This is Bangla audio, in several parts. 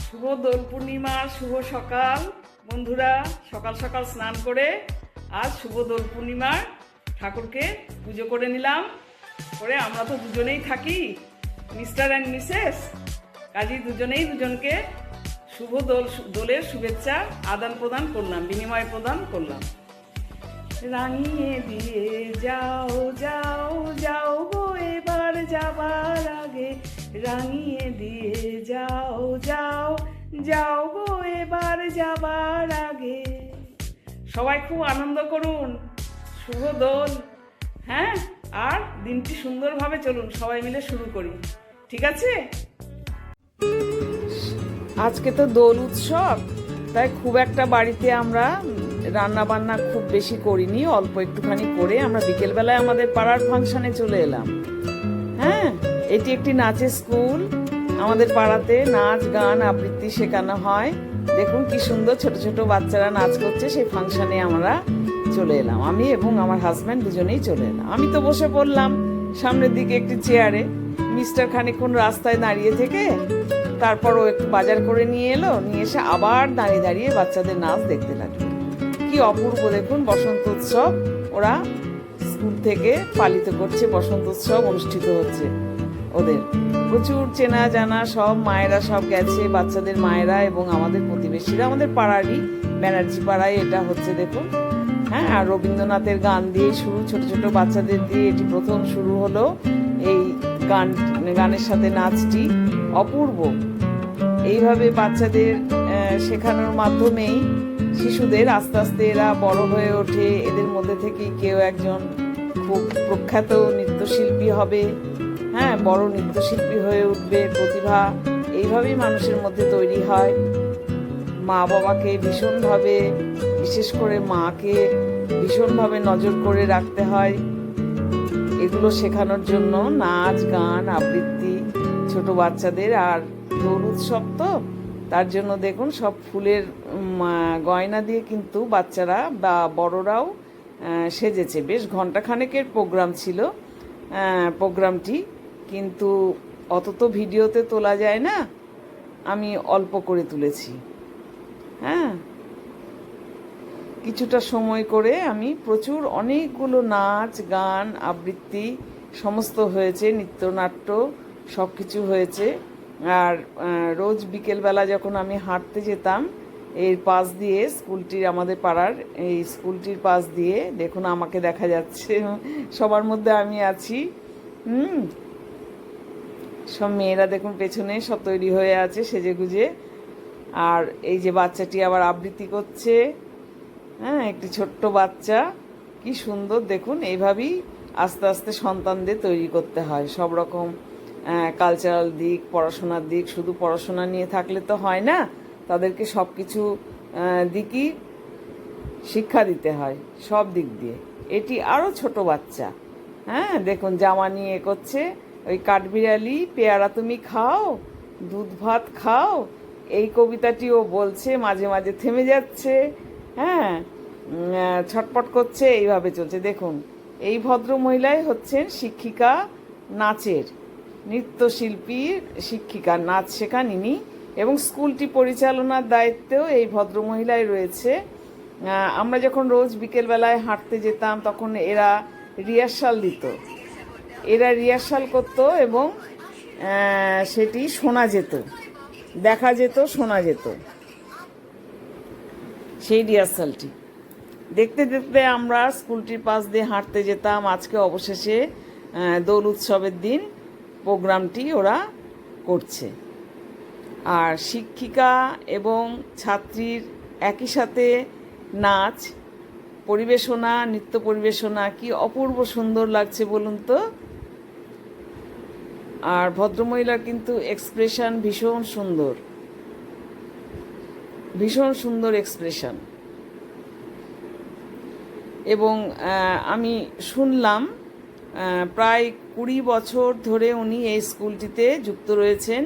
শুভ দোল পূর্ণিমার শুভ সকাল বন্ধুরা। সকাল সকাল স্নান করে আজ শুভ দোল পূর্ণিমার ঠাকুরকে পুজো করে নিলাম। করে আমরা তো দুজনেই থাকি, মিস্টার অ্যান্ড মিসেস, কাজেই দুজনেই দুজনকে শুভ দোলের শুভেচ্ছা আদান প্রদান করলাম, বিনিময় প্রদান করলাম। রাঙিয়ে দিয়ে যাও যাও যাও গো এবার যাবার আগে, রাঙিয়ে দিয়ে যাও যাও যাও গো এবার যাবার আগে। সবাই খুব আনন্দ করুন, শুভ দোল। হ্যাঁ, আর দিনটি সুন্দরভাবে চলুন, সবাই মিলে শুরু করি, ঠিক আছে? আজকে তো দোল উৎসব, তাই খুব একটা বাড়িতে আমরা রান্না বান্না খুব বেশি করিনি, অল্প একটুখানি করে আমরা বিকেলবেলায় আমাদের পাড়ার ফাংশনে চলে এলাম। হ্যাঁ, এটি একটি নাচের স্কুল। আমাদের পাড়াতে নাচ গান আবৃত্তি শেখানো হয়। দেখুন কি সুন্দর ছোট ছোট বাচ্চারা নাচ করছে, সেই ফাংশনে আমরা চলে এলাম। আমি এবং আমার হাজব্যান্ড দুজনেই চলে এলাম। আমি তো বসে পড়লাম সামনের দিকে একটি চেয়ারে। মিস্টার খানিকক্ষণ রাস্তায় দাঁড়িয়ে থেকে তারপর ও একটু বাজার করে নিয়ে এলো, নিয়ে এসে আবার দাঁড়িয়ে দাঁড়িয়ে বাচ্চাদের নাচ দেখতে লাগলো। কি অপূর্ব দেখুন, বসন্ত উৎসব ওরা স্কুল থেকে পালিত করছে, বসন্ত উৎসব অনুষ্ঠিত হচ্ছে ওদের। প্রচুর চেনা জানা সব মায়েরা সব গেছে, বাচ্চাদের মায়েরা এবং আমাদের প্রতিবেশীরা, আমাদের পাড়ারই ব্যানার্জি পাড়ায় এটা হচ্ছে দেখুন। হ্যাঁ, আর রবীন্দ্রনাথের গান দিয়ে শুরু, ছোট ছোট বাচ্চাদের দিয়ে এটি প্রথম শুরু হলো এই গানের সাথে নাচটি। অপূর্ব। এইভাবে বাচ্চাদের শেখানোর মাধ্যমেই শিশুদের আস্তে আস্তে এরা বড় হয়ে ওঠে। এদের মধ্যে থেকেই কেউ একজন খুব প্রখ্যাত নৃত্যশিল্পী হবে। হ্যাঁ, বড় নৃত্যশিল্পী হয়ে উঠবে। প্রতিভা এইভাবেই মানুষের মধ্যে তৈরি হয়। মা বাবাকে ভীষণভাবে, বিশেষ করে মাকে ভীষণভাবে নজর করে রাখতে হয় এগুলো শেখানোর জন্য। নাচ গান আবৃত্তি ছোট বাচ্চাদের। আর দোল উৎসব তো তার জন্য দেখুন সব ফুলের গয়না দিয়ে কিন্তু বাচ্চারা বা বড়রাও সেজেছে। বেশ ঘণ্টাখানেকের প্রোগ্রাম ছিল প্রোগ্রামটি, কিন্তু অত তো ভিডিওতে তোলা যায় না, আমি অল্প করে তুলেছি। হ্যাঁ, কিছুটা সময় করে আমি প্রচুর অনেকগুলো নাচ গান আবৃত্তি সমস্ত হয়েছে, নৃত্যনাট্য সব কিছু হয়েছে। আর রোজ বিকেলবেলা যখন আমি হাঁটতে যেতাম এর পাশ দিয়ে, স্কুলটির, আমাদের পাড়ার এই স্কুলটির পাশ দিয়ে, দেখুন আমাকে দেখা যাচ্ছে, সবার মধ্যে আমি আছি। সব মেয়েরা দেখুন পেছনে সব তৈরি হয়ে আছে সেজেগুজে। আর এই যে বাচ্চাটি আবার আবৃত্তি করছে। হ্যাঁ, একটি ছোট্ট বাচ্চা, কি সুন্দর দেখুন। এইভাবেই আস্তে আস্তে সন্তানদের তৈরি করতে হয় সব রকম কালচারাল দিক, পড়াশোনার দিক। শুধু পড়াশোনা নিয়ে থাকলে তো হয় না, তাদেরকে সব কিছু দিকই শিক্ষা দিতে হয়, সব দিক দিয়ে। এটি আরও ছোট বাচ্চা। হ্যাঁ, দেখুন জামা নিয়ে করছে। ওই কাঠবিড়ালি পেয়ারা তুমি খাও, দুধ ভাত খাও, এই কবিতাটিও বলছে, মাঝে মাঝে থেমে যাচ্ছে। হ্যাঁ, ছটপট করছে, এইভাবে চলছে। দেখুন এই ভদ্র মহিলাই হচ্ছেন শিক্ষিকা, নাচের নৃত্যশিল্পীর শিক্ষিকা, নাচ শেখান ইনি। এবং স্কুলটি পরিচালনার দায়িত্বেও এই ভদ্র মহিলাই রয়েছে। আমরা যখন রোজ বিকেলবেলায় হাঁটতে যেতাম তখন এরা রিহার্সাল দিত, এরা রিহার্সাল করতো এবং সেটি শোনা যেত, দেখা যেত, শোনা যেত। সেই রিহার্সালটি দেখতে দেখতে আমরা স্কুলটির পাশ দিয়ে হাঁটতে যেতাম। আজকে অবশেষে দোল উৎসবের দিন প্রোগ্রামটি ওরা করছে। আর শিক্ষিকা এবং ছাত্রীর একই সাথে নাচ পরিবেশনা, নৃত্য পরিবেশনা, কি অপূর্ব সুন্দর লাগছে বলুন তো। আর ভদ্রমহিলার কিন্তু এক্সপ্রেশন ভীষণ সুন্দর, ভীষণ সুন্দর এক্সপ্রেশন। এবং আমি শুনলাম প্রায় 20 বছর ধরে উনি এই স্কুলটিতে যুক্ত রয়েছেন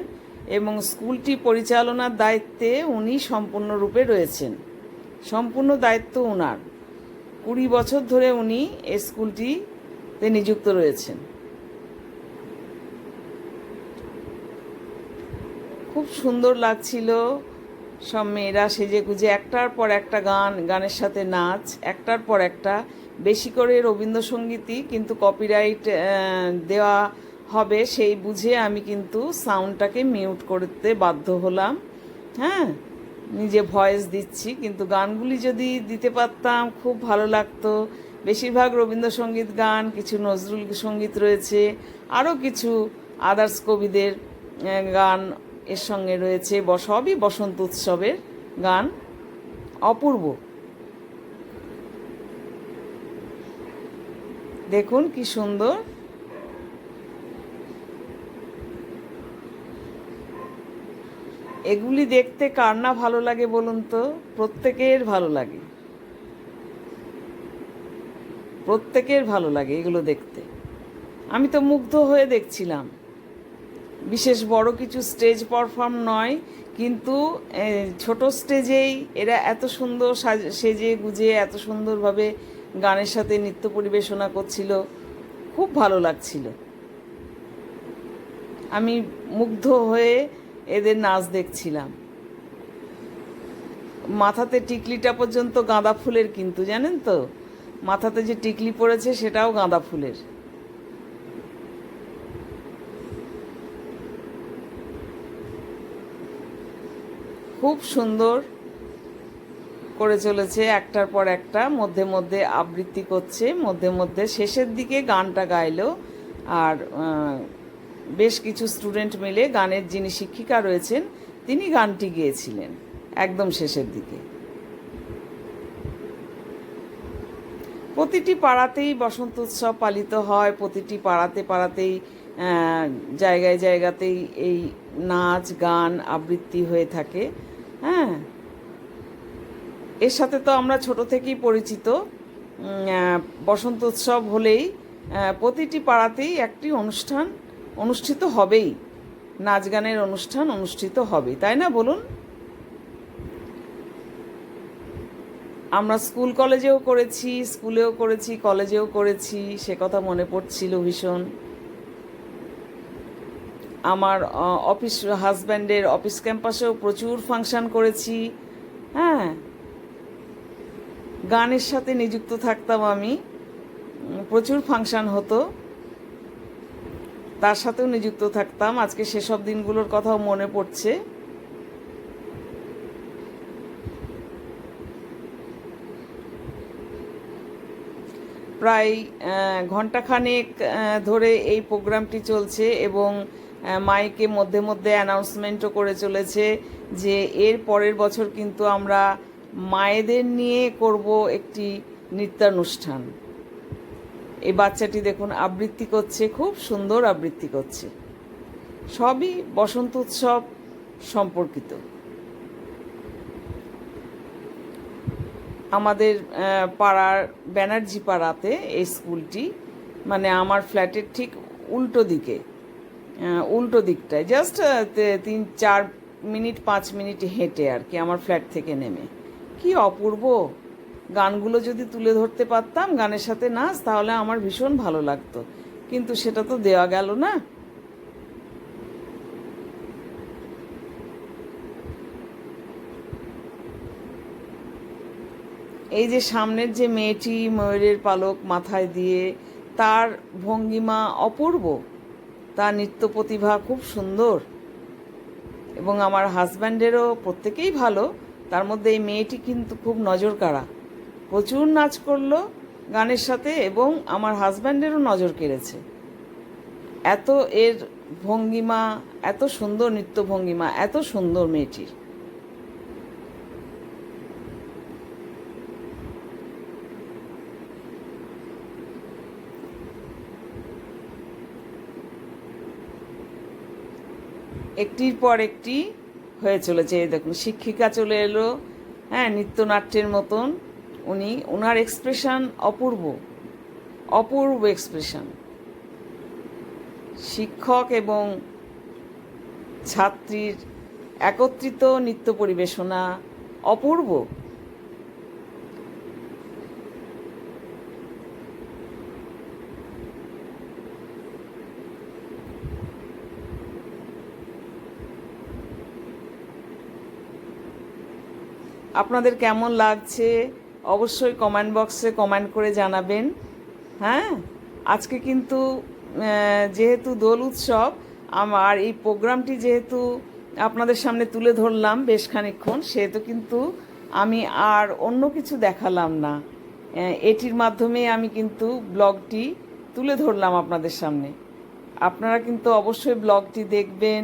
এবং স্কুলটি পরিচালনার দায়িত্বে উনি সম্পূর্ণরূপে রয়েছেন। সম্পূর্ণ দায়িত্ব ওনার। 20 বছর ধরে উনি এই স্কুলটিতে নিযুক্ত রয়েছেন। খুব খুব সুন্দর লাগছিল। সব মেয়েরা সেজে গুজে একটার পর একটা গানের সাথে নাচ, একটার পর একটা, বেশি করে রবীন্দ্রসঙ্গীতই, কিন্তু কপিরাইট দেওয়া হবে সেই বুঝে আমি কিন্তু সাউন্ডটাকে মিউট করতে বাধ্য হলাম। হ্যাঁ, নিজে ভয়েস দিচ্ছি, কিন্তু গানগুলি যদি দিতে পারতাম খুব ভালো লাগতো। বেশিরভাগ রবীন্দ্রসঙ্গীত গান, কিছু নজরুল সঙ্গীত রয়েছে, আরও কিছু আদার্স কবিদের গান এর সঙ্গে রয়েছে, সবই বসন্ত উৎসবের গান। অপূর্ব, দেখুন কি সুন্দর। এগুলি দেখতে কার না ভালো লাগে বলুন তো? প্রত্যেকের ভালো লাগে, প্রত্যেকের ভালো লাগে এগুলো দেখতে। আমি তো মুগ্ধ হয়ে দেখছিলাম। বিশেষ বড় কিছু স্টেজ পারফর্ম নয়, কিন্তু ছোট স্টেজেই এরা এত সুন্দর সেজে গুজে এত সুন্দরভাবে গানের সাথে নৃত্য পরিবেশনা করছিল, খুব ভালো লাগছিল। আমি মুগ্ধ হয়ে এদের নাচ দেখছিলাম। মাথাতে টিকলিটা পর্যন্ত গাঁদা ফুলের, কিন্তু জানেন তো, মাথাতে যে টিকলি পড়েছে সেটাও গাঁদা ফুলের। খুব সুন্দর করে চলেছে, একটার পর একটা, মধ্যে মধ্যে আবৃত্তি করছে, মধ্যে মধ্যে শেষের দিকে গানটা গাইলো। আর বেশ কিছু স্টুডেন্ট মিলে, গানের যিনি শিক্ষিকা রয়েছেন তিনি গানটি গেয়েছিলেন একদম শেষের দিকে। প্রতিটি পাড়াতেই বসন্ত উৎসব পালিত হয়, প্রতিটি পাড়াতেই জায়গায় জায়গাতেই এই নাচ গান আবৃত্তি হয়ে থাকে। হ্যাঁ, এর সাথে তো আমরা ছোট থেকেই পরিচিত। বসন্ত উৎসব হলেই প্রতিটি পাড়াতেই একটি অনুষ্ঠান অনুষ্ঠিত হবেই, নাচ গানের অনুষ্ঠান অনুষ্ঠিত হবেই, তাই না বলুন? আমরা স্কুল কলেজেও করেছি, স্কুলেও করেছি, কলেজেও করেছি, সে কথা মনে পড়ছিল ভীষণ। আমার হাজব্যান্ডের অফিস ক্যাম্পাসেও প্রচুর ফাংশন করেছি। হ্যাঁ, গানের সাথে নিযুক্ত থাকতাম আমি, প্রচুর ফাংশন হতো, তার সাথেও নিযুক্ত থাকতাম। আজকে সেসব দিনগুলোর কথাও মনে পড়ছে। প্রায় ঘণ্টাখানেক ধরে এই প্রোগ্রামটি চলছে, এবং মাইকে মধ্যে মধ্যে অ্যানাউন্সমেন্টও করে চলেছে যে এর পরের বছর কিন্তু আমরা মায়েদের নিয়ে করব একটি নৃত্যানুষ্ঠান। এই বাচ্চাটি দেখুন আবৃত্তি করছে, খুব সুন্দর আবৃত্তি করছে, সবই বসন্ত উৎসব সম্পর্কিত। আমাদের পাড়ার ব্যানার্জি পাড়াতে এই স্কুলটি, মানে আমার ফ্ল্যাটের ঠিক উল্টো দিকটায়, জাস্ট 3-4 মিনিট 5 মিনিট হেঁটে আর কি আমার ফ্ল্যাট থেকে নেমে। কি অপূর্ব! গানগুলো যদি তুলে ধরতে পারতাম, গানের সাথে নাচ, তাহলে আমার ভীষণ ভালো লাগতো, কিন্তু সেটা তো দেওয়া গেল না। এই যে সামনের যে মেয়েটি ময়ূরের পালক মাথায় দিয়ে, তার ভঙ্গিমা অপূর্ব, তার নৃত্য প্রতিভা খুব সুন্দর, এবং আমার হাজব্যান্ডেরও প্রত্যেকেই ভালো, তার মধ্যে এই মেয়েটি কিন্তু খুব নজর কাড়া, প্রচুর নাচ করলো গানের সাথে, এবং আমার হাজব্যান্ডেরও নজর কেড়েছে। এত এর ভঙ্গিমা, এত সুন্দর নৃত্য ভঙ্গিমা, এত সুন্দর মেয়েটির। একটির পর একটি হয়ে চলেছে। এই দেখুন শিক্ষিকা চলে এলো, হ্যাঁ, নৃত্যনাট্যের মতন। ওনার এক্সপ্রেশন অপূর্ব এক্সপ্রেশন। শিক্ষক এবং ছাত্রীর একত্রিত নৃত্য পরিবেশনা অপূর্ব। আপনাদের কেমন লাগছে অবশ্যই কমেন্ট বক্সে কমেন্ট করে জানাবেন। হ্যাঁ, আজকে কিন্তু যেহেতু দোল উৎসব, আমার এই প্রোগ্রামটি যেহেতু আপনাদের সামনে তুলে ধরলাম বেশ খানিকক্ষণ, সেহেতু কিন্তু আমি আর অন্য কিছু দেখালাম না। এটির মাধ্যমে আমি কিন্তু ব্লগটি তুলে ধরলাম আপনাদের সামনে। আপনারা কিন্তু অবশ্যই ব্লগটি দেখবেন,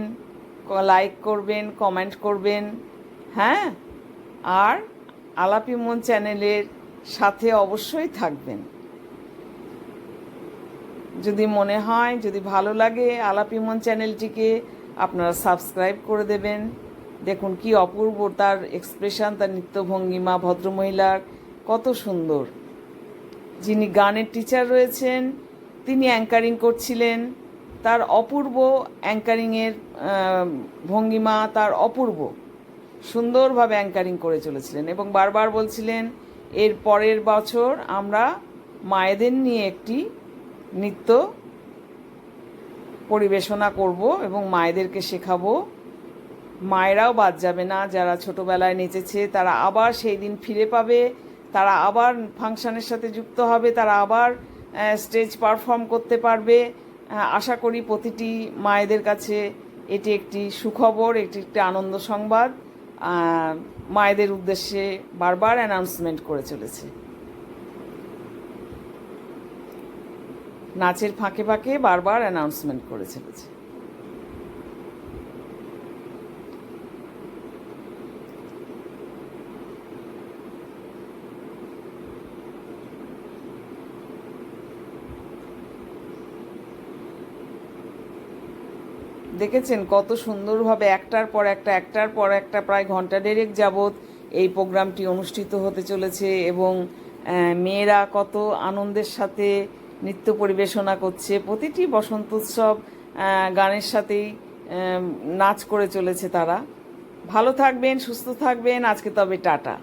লাইক করবেন, কমেন্ট করবেন। হ্যাঁ, আর আলাপি মন চ্যানেলের সাথে অবশ্যই থাকবেন। যদি মনে হয়, যদি ভালো লাগে আলাপি মন চ্যানেলটিকে আপনারা সাবস্ক্রাইব করে দেবেন। দেখুন কি অপূর্ব তার এক্সপ্রেশন, তার নৃত্যভঙ্গিমা, ভদ্রমহিলার কত সুন্দর। যিনি গানের টিচার রয়েছেন তিনি অ্যাঙ্কারিং করছিলেন, তার অপূর্ব অ্যাঙ্কারিংয়ের ভঙ্গিমা, তার অপূর্ব সুন্দরভাবে অ্যাঙ্কারিং করে চলেছিলেন এবং বারবার বলছিলেন এর পরের বছর আমরা মায়েদের নিয়ে একটি নৃত্য পরিবেশনা করব এবং মায়েদেরকে শেখাবো। মায়েরাও বাদ যাবে না, যারা ছোটোবেলায় নেচেছে তারা আবার সেই দিন ফিরে পাবে, তারা আবার ফাংশনের সাথে যুক্ত হবে, তারা আবার স্টেজ পারফর্ম করতে পারবে। আশা করি প্রতিটি মায়েদের কাছে এটি একটি সুখবর, এটি একটি আনন্দ সংবাদ। মায়েদের উদ্দেশ্যে বারবার অ্যানাউন্সমেন্ট করে চলেছে। নাচের ফাঁকে ফাঁকে বারবার অ্যানাউন্সমেন্ট করে চলেছে। দেখেছেন কত সুন্দরভাবে একটার পর একটা প্রায় ঘন্টা দেড়েক যাবৎ এই প্রোগ্রামটি অনুষ্ঠিত হতে চলেছে এবং মেয়েরা কত আনন্দের সাথে নৃত্য পরিবেশনা করছে। প্রতিটি বসন্ত উৎসব গানের সাথেই নাচ করে চলেছে তারা। ভালো থাকবেন, সুস্থ থাকবেন। আজকে তবে টাটা।